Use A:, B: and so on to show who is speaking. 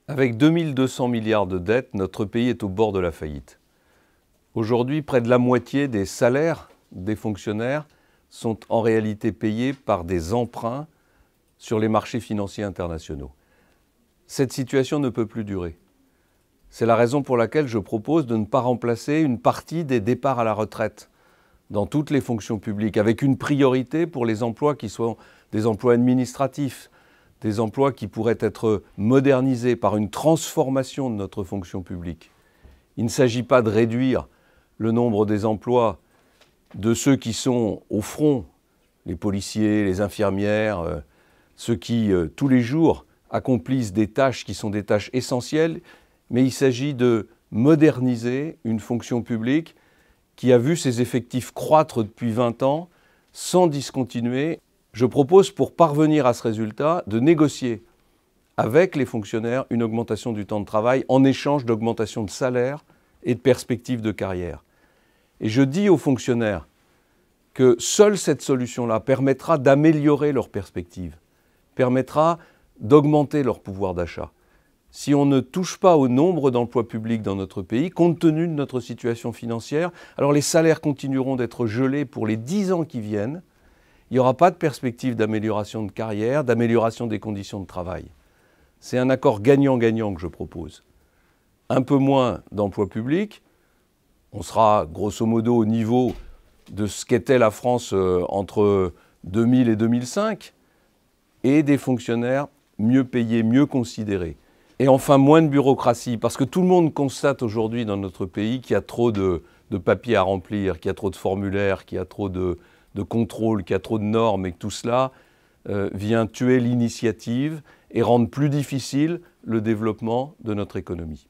A: Avec 2200 milliards de dettes, notre pays est au bord de la faillite. Aujourd'hui, près de la moitié des salaires des fonctionnaires sont en réalité payés par des emprunts sur les marchés financiers internationaux. Cette situation ne peut plus durer. C'est la raison pour laquelle je propose de ne pas remplacer une partie des départs à la retraite dans toutes les fonctions publiques, avec une priorité pour les emplois qui sont des emplois administratifs, des emplois qui pourraient être modernisés par une transformation de notre fonction publique. Il ne s'agit pas de réduire le nombre des emplois de ceux qui sont au front, les policiers, les infirmières, ceux qui, tous les jours, accomplissent des tâches qui sont des tâches essentielles, mais il s'agit de moderniser une fonction publique qui a vu ses effectifs croître depuis 20 ans sans discontinuer. Je propose, pour parvenir à ce résultat, de négocier avec les fonctionnaires une augmentation du temps de travail en échange d'augmentation de salaire et de perspectives de carrière. Et je dis aux fonctionnaires que seule cette solution-là permettra d'améliorer leurs perspectives, permettra d'augmenter leur pouvoir d'achat. Si on ne touche pas au nombre d'emplois publics dans notre pays, compte tenu de notre situation financière, alors les salaires continueront d'être gelés pour les 10 ans qui viennent. Il n'y aura pas de perspective d'amélioration de carrière, d'amélioration des conditions de travail. C'est un accord gagnant-gagnant que je propose. Un peu moins d'emplois publics, on sera grosso modo au niveau de ce qu'était la France entre 2000 et 2005, et des fonctionnaires mieux payés, mieux considérés. Et enfin, moins de bureaucratie, parce que tout le monde constate aujourd'hui dans notre pays qu'il y a trop de papiers à remplir, qu'il y a trop de formulaires, qu'il y a trop de contrôles, qu'il y a trop de normes, et que tout cela vient tuer l'initiative et rendre plus difficile le développement de notre économie.